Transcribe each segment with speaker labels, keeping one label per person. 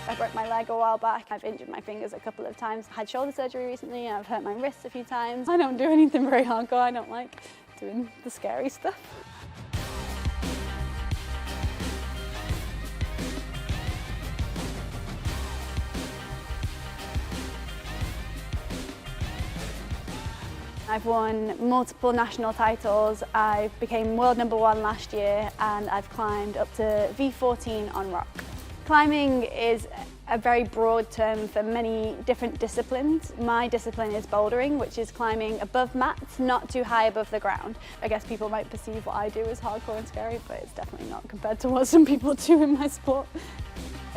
Speaker 1: I broke my leg a while back. I've injured my fingers a couple of times. I had shoulder surgery recently. I've hurt my wrists a few times. I don't do anything very hardcore. I don't like doing the scary stuff. I've won multiple national titles. I became world #1 last year and I've climbed up to V14 on rock. Climbing is a very broad term for many different disciplines. My discipline is bouldering, which is climbing above mats, not too high above the ground. I guess people might perceive what I do as hardcore and scary, but it's definitely not compared to what some people do in my sport.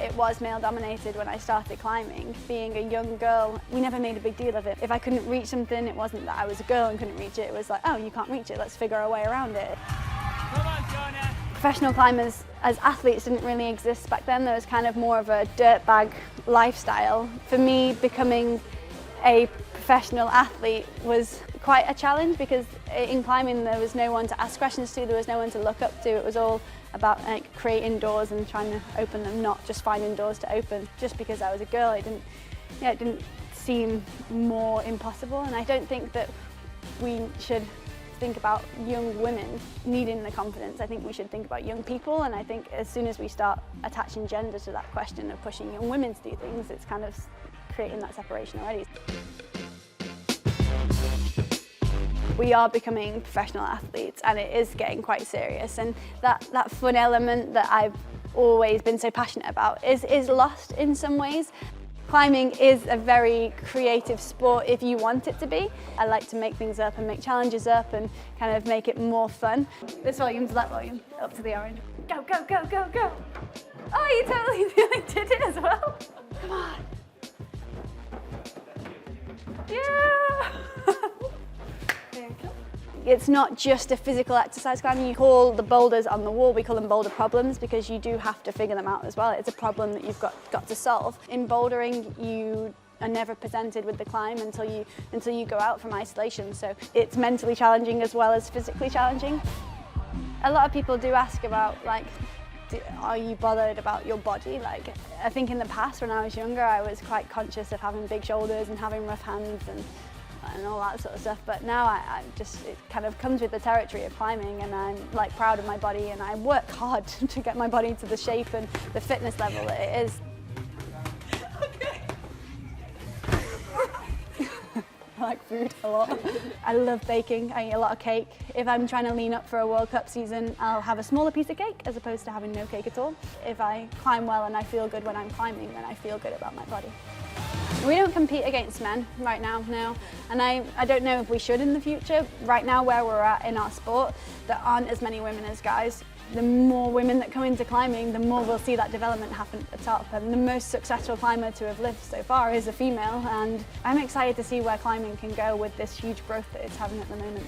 Speaker 1: It was male dominated when I started climbing. Being a young girl, we never made a big deal of it. If I couldn't reach something, it wasn't that I was a girl and couldn't reach it. It was like, oh, you can't reach it, let's figure a way around it.
Speaker 2: Come on, Shauna.
Speaker 1: Professional climbers as athletes didn't really exist back then. There was kind of more of a dirtbag lifestyle. For me, becoming a professional athlete was quite a challenge because in climbing there was no one to ask questions to, there was no one to look up to. It was all about creating doors and trying to open them, not just finding doors to open. Just because I was a girl, it didn't seem more impossible, and I don't think that we should think about young women needing the confidence. I think we should think about young people, and I think as soon as we start attaching gender to that question of pushing young women to do things, it's kind of creating that separation already. We are becoming professional athletes and it is getting quite serious, and that fun element that I've always been so passionate about is lost in some ways. Climbing is a very creative sport if you want it to be. I like to make things up and make challenges up and kind of make it more fun. This volume to that volume, up to the orange. Go, go, go, go, go. Oh, you totally did it as well. Come on. Yeah. It's not just a physical exercise climbing. You call the boulders on the wall, we call them boulder problems because you do have to figure them out as well. It's a problem that you've got to solve. In bouldering, you are never presented with the climb until you go out from isolation. So it's mentally challenging as well as physically challenging. A lot of people do ask about, like, are you bothered about your body? Like, I think in the past when I was younger, I was quite conscious of having big shoulders and having rough hands and all that sort of stuff, but now it kind of comes with the territory of climbing, and I'm like proud of my body and I work hard to get my body to the shape and the fitness level that it is. Okay. I like food a lot. I love baking, I eat a lot of cake. If I'm trying to lean up for a World Cup season, I'll have a smaller piece of cake as opposed to having no cake at all. If I climb well and I feel good when I'm climbing, then I feel good about my body. We don't compete against men right now, no, and I don't know if we should in the future. Right now where we're at in our sport, there aren't as many women as guys. The more women that come into climbing, the more we'll see that development happen at the top, and the most successful climber to have lived so far is a female, and I'm excited to see where climbing can go with this huge growth that it's having at the moment.